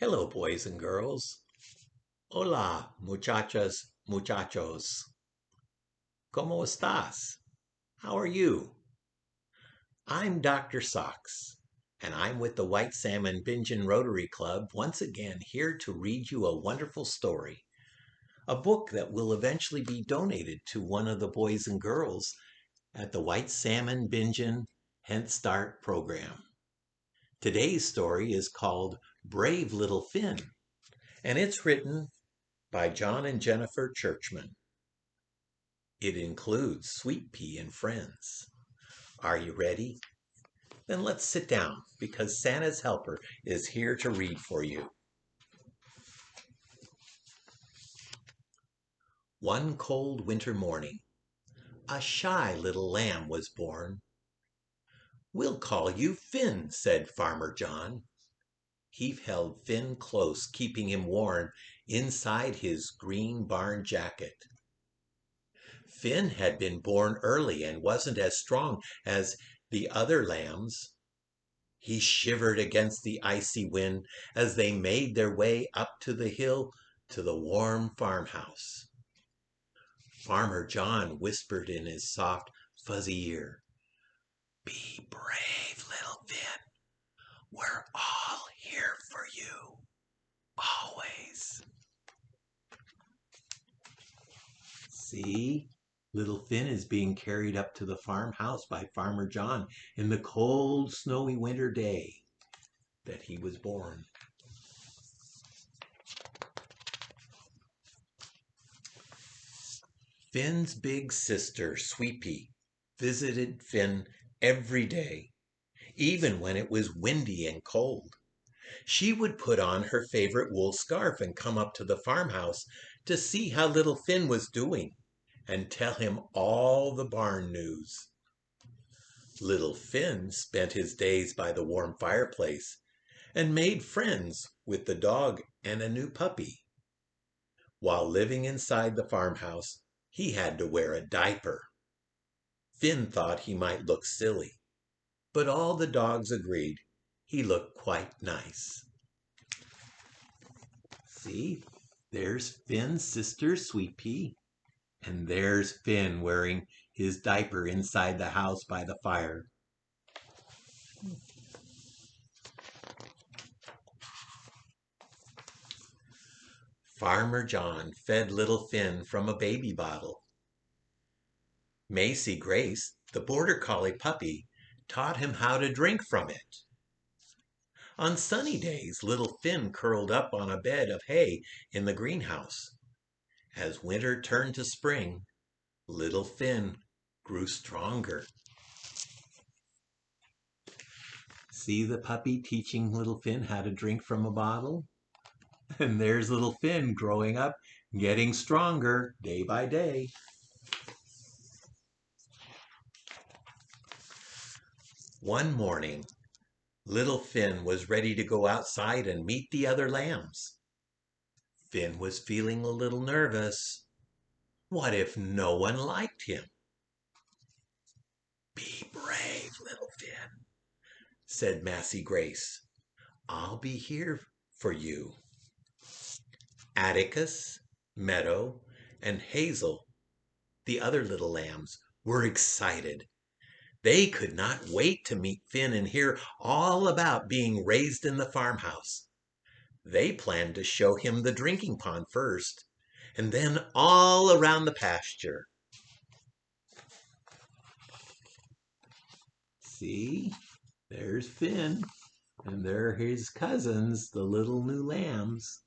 Hello, boys and girls. Hola, muchachas, muchachos. ¿Cómo estás? How are you? I'm Dr. Sox, and I'm with the White Salmon Bingen Rotary Club once again here to read you a wonderful story, a book that will eventually be donated to one of the boys and girls at the White Salmon Bingen Head Start program. Today's story is called Brave Little Finn, and it's written by John and Jennifer Churchman. It includes Sweet Pea and Friends. Are you ready? Then let's sit down because Santa's helper is here to read for you. One cold winter morning, a shy little lamb was born. "We'll call you Finn," said Farmer John. He held Finn close, keeping him warm inside his green barn jacket. Finn had been born early and wasn't as strong as the other lambs. He shivered against the icy wind as they made their way up to the hill to the warm farmhouse. Farmer John whispered in his soft, fuzzy ear, "Be brave, little Finn. We're all here for you, always." See? Little Finn is being carried up to the farmhouse by Farmer John in the cold, snowy winter day that he was born. Finn's big sister, Sweet Pea, visited Finn every day, even when it was windy and cold. She would put on her favorite wool scarf and come up to the farmhouse to see how little Finn was doing and tell him all the barn news. Little Finn spent his days by the warm fireplace and made friends with the dog and a new puppy. While living inside the farmhouse, he had to wear a diaper. Finn thought he might look silly, but all the dogs agreed he looked quite nice. See, there's Finn's sister, Sweet Pea. And there's Finn wearing his diaper inside the house by the fire. Farmer John fed little Finn from a baby bottle. Macy Grace, the border collie puppy, taught him how to drink from it. On sunny days, little Finn curled up on a bed of hay in the greenhouse. As winter turned to spring, little Finn grew stronger. See the puppy teaching little Finn how to drink from a bottle? And there's little Finn growing up, getting stronger day by day. One morning, little Finn was ready to go outside and meet the other lambs. Finn was feeling a little nervous. What if no one liked him? "Be brave, little Finn," said Massy Grace. "I'll be here for you." Atticus, Meadow, and Hazel, the other little lambs, were excited. They could not wait to meet Finn and hear all about being raised in the farmhouse. They planned to show him the drinking pond first, and then all around the pasture. See, there's Finn, and there are his cousins, the little new lambs.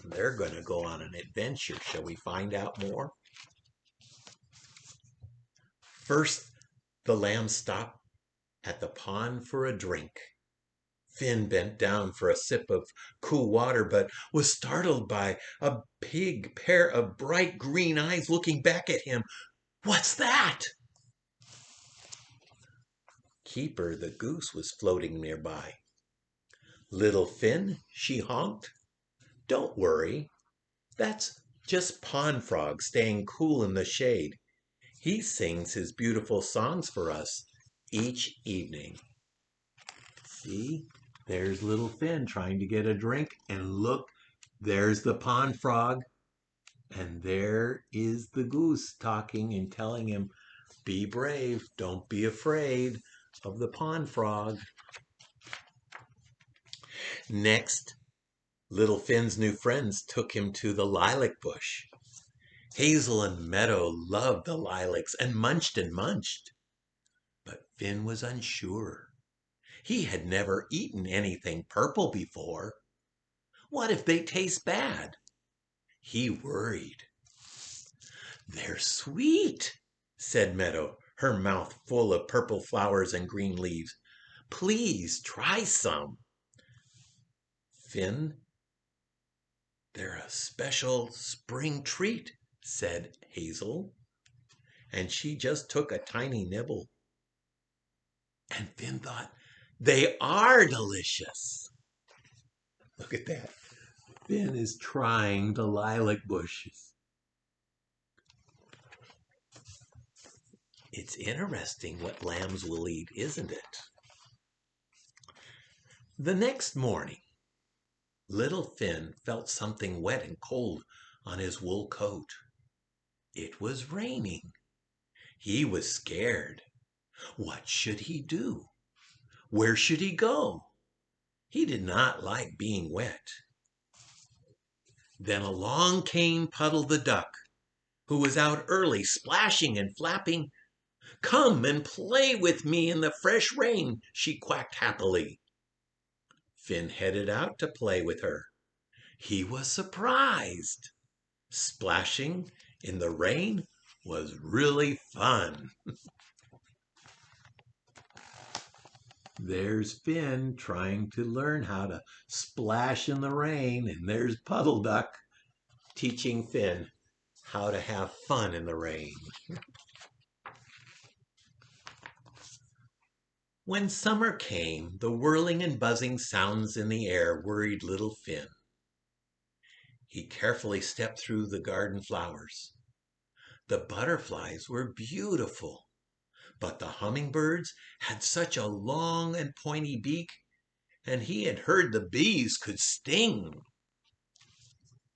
They're going to go on an adventure. Shall we find out more? First, the lambs stopped at the pond for a drink. Finn bent down for a sip of cool water, but was startled by a big pair of bright green eyes looking back at him. "What's that?" Keeper the goose was floating nearby. "Little Finn," she honked, "don't worry. That's just Pond Frog staying cool in the shade. He sings his beautiful songs for us each evening." See, There's little Finn trying to get a drink, and look, there's the pond frog, and there is the goose talking and telling him, be brave, don't be afraid of the pond frog. Next, little Finn's new friends took him to the lilac bush. Hazel and Meadow loved the lilacs and munched. But Finn was unsure. He had never eaten anything purple before. What if they taste bad? He worried. They're sweet, said Meadow, her mouth full of purple flowers and green leaves. Please try some. Finn, they're a special spring treat, said Hazel, and she just took a tiny nibble. And Finn thought, they are delicious. Look at that. Finn is trying the lilac bushes. It's interesting what lambs will eat, isn't it? The next morning, little Finn felt something wet and cold on his wool coat. It was raining. He was scared. What should he do? Where should he go? He did not like being wet. Then along came Puddle the duck, who was out early, splashing and flapping. Come and play with me in the fresh rain, she quacked happily. Finn headed out to play with her. He was surprised. Splashing in the rain was really fun. There's Finn trying to learn how to splash in the rain, and there's Puddle Duck teaching Finn how to have fun in the rain. When summer came, the whirling and buzzing sounds in the air worried little Finn. He carefully stepped through the garden flowers. The butterflies were beautiful, but the hummingbirds had such a long and pointy beak, and he had heard the bees could sting.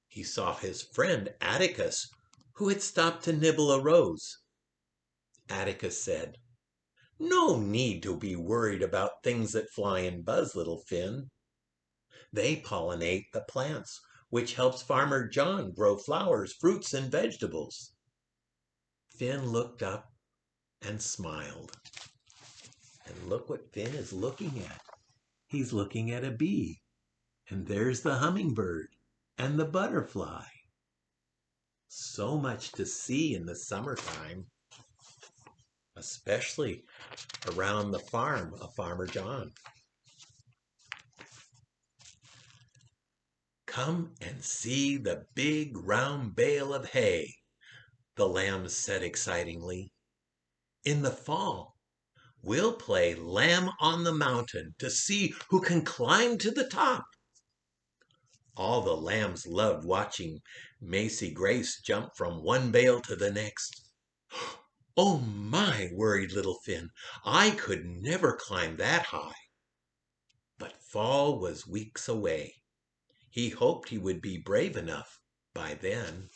He saw his friend Atticus, who had stopped to nibble a rose. Atticus said, no need to be worried about things that fly and buzz, little Finn. They pollinate the plants, which helps Farmer John grow flowers, fruits, and vegetables. Finn looked up and smiled. And look what Finn is looking at. He's looking at a bee. And there's the hummingbird and the butterfly. So much to see in the summertime, especially around the farm of Farmer John. Come and see the big round bale of hay, the lambs said excitingly. In the fall, we'll play Lamb on the Mountain to see who can climb to the top. All the lambs loved watching Macy Grace jump from one bale to the next. Oh my, worried little Finn, I could never climb that high. But fall was weeks away. He hoped he would be brave enough by then.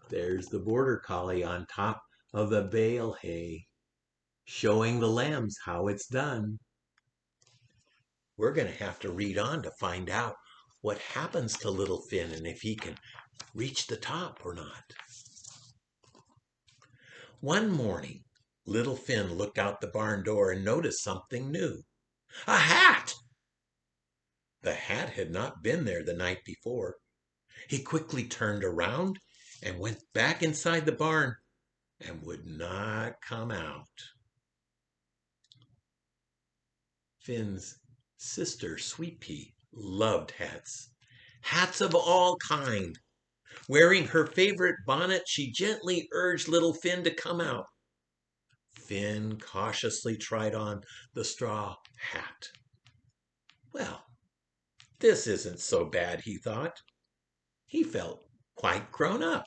There's the border collie on top of the bale hay, showing the lambs how it's done. We're going to have to read on to find out what happens to little Finn and if he can reach the top or not. One morning, little Finn looked out the barn door and noticed something new. A hat! The hat had not been there the night before. He quickly turned around and went back inside the barn and would not come out. Finn's sister, Sweet Pea, loved hats. Hats of all kinds. Wearing her favorite bonnet, she gently urged little Finn to come out. Finn cautiously tried on the straw hat. Well, this isn't so bad, he thought. He felt quite grown up.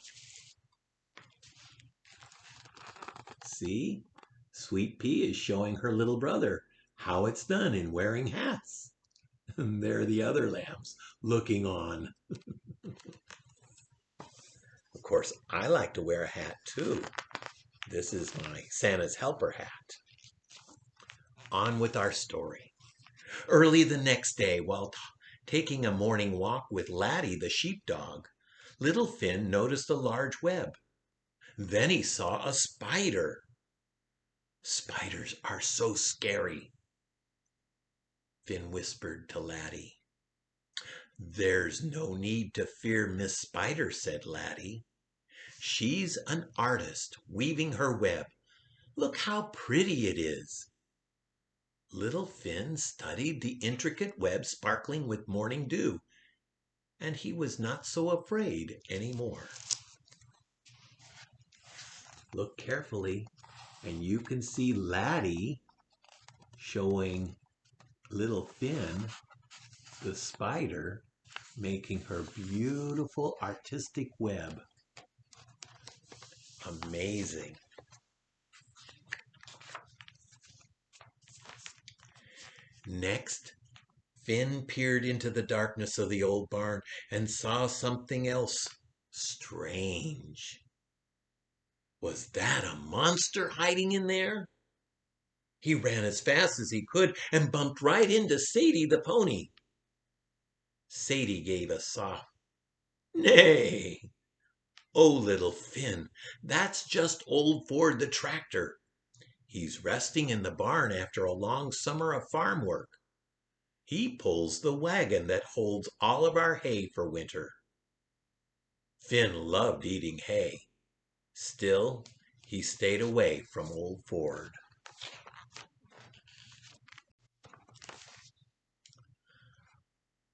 See, Sweet Pea is showing her little brother how it's done in wearing hats. And there are the other lambs looking on. Of course, I like to wear a hat too. This is my Santa's helper hat. On with our story. Early the next day, while taking a morning walk with Laddie the sheepdog, little Finn noticed a large web. Then he saw a spider. Spiders are so scary, Finn whispered to Laddie. There's no need to fear Miss Spider, said Laddie. She's an artist weaving her web. Look how pretty it is. Little Finn studied the intricate web sparkling with morning dew, and he was not so afraid anymore. Look carefully, and you can see Laddie showing little Finn, the spider, making her beautiful artistic web. Amazing. Next, Finn peered into the darkness of the old barn and saw something else strange. Was that a monster hiding in there? He ran as fast as he could and bumped right into Sadie the pony. Sadie gave a soft neigh. Oh, little Finn, that's just old Ford the tractor. He's resting in the barn after a long summer of farm work. He pulls the wagon that holds all of our hay for winter. Finn loved eating hay. Still, he stayed away from old Ford.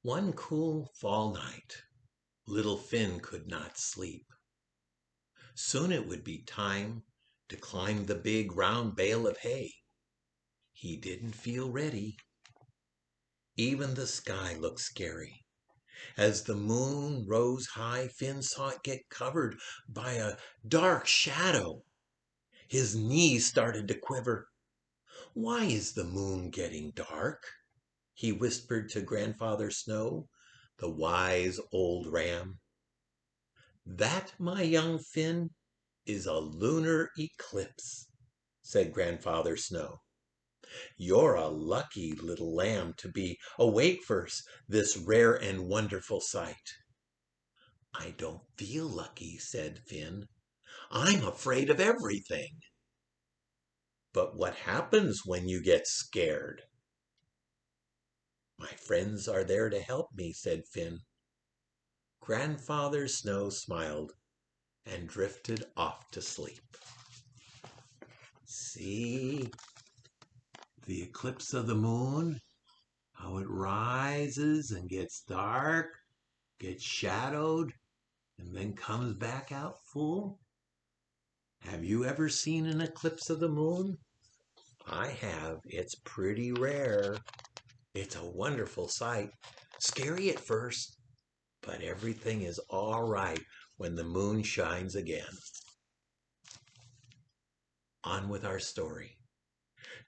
One cool fall night, little Finn could not sleep. Soon it would be time to climb the big round bale of hay. He didn't feel ready. Even the sky looked scary. As the moon rose high, Finn saw it get covered by a dark shadow. His knees started to quiver. Why is the moon getting dark? He whispered to Grandfather Snow, the wise old ram. That, my young Finn, is a lunar eclipse, said Grandfather Snow. You're a lucky little lamb to be awake for this rare and wonderful sight. I don't feel lucky, said Finn. I'm afraid of everything. But what happens when you get scared? My friends are there to help me, said Finn. Grandfather Snow smiled and drifted off to sleep. See the eclipse of the moon, how it rises and gets dark, gets shadowed, and then comes back out full? Have you ever seen an eclipse of the moon? I have. It's pretty rare. It's a wonderful sight. Scary at first, but everything is all right when the moon shines again. On with our story.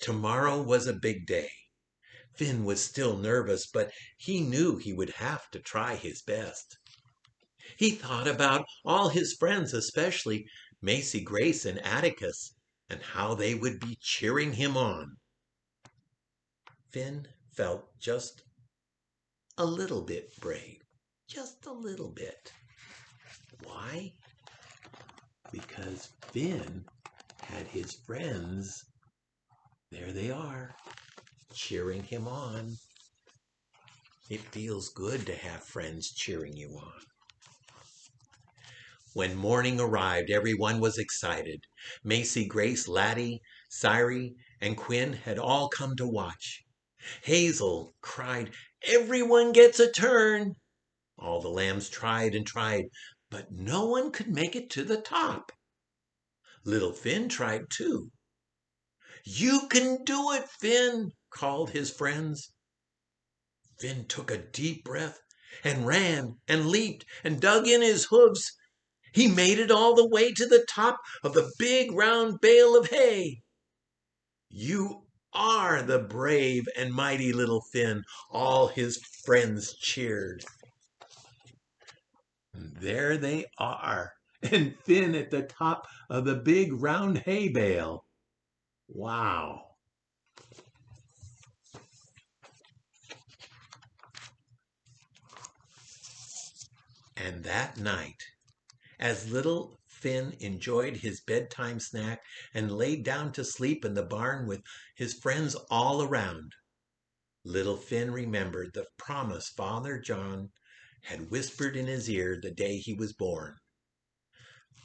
Tomorrow was a big day. Finn was still nervous, but he knew he would have to try his best. He thought about all his friends, especially Macy Grace and Atticus, and how they would be cheering him on. Finn felt just a little bit brave. Just a little bit. Why? Because Finn had his friends, there they are, cheering him on. It feels good to have friends cheering you on. When morning arrived, everyone was excited. Macy, Grace, Laddie, Cyree, and Quinn had all come to watch. Hazel cried, "Everyone gets a turn." All the lambs tried and tried, but no one could make it to the top. Little Finn tried too. "You can do it, Finn," called his friends. Finn took a deep breath and ran and leaped and dug in his hooves. He made it all the way to the top of the big round bale of hay. You are the brave and mighty little Finn, all his friends cheered. And there they are, and Finn at the top of the big round hay bale. Wow. And that night, as little Finn enjoyed his bedtime snack and laid down to sleep in the barn with his friends all around, little Finn remembered the promise Father John had whispered in his ear the day he was born.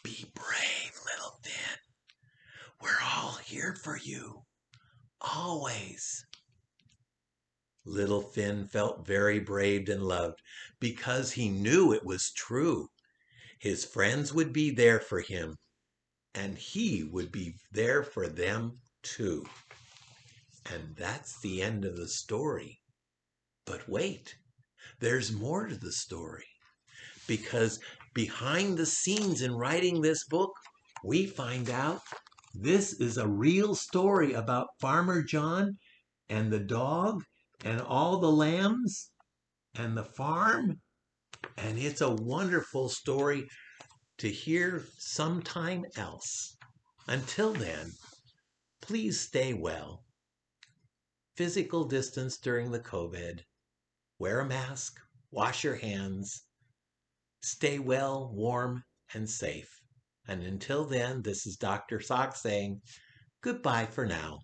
Be brave, little Finn. We're all here for you, always. Little Finn felt very brave and loved because he knew it was true. His friends would be there for him, and he would be there for them too. And that's the end of the story. But wait, there's more to the story. Because behind the scenes in writing this book, we find out this is a real story about Farmer John and the dog and all the lambs and the farm. And it's a wonderful story to hear sometime else. Until then, please stay well. Physical distance during the COVID. Wear a mask. Wash your hands. Stay well, warm, and safe. And until then, this is Dr. Sox saying goodbye for now.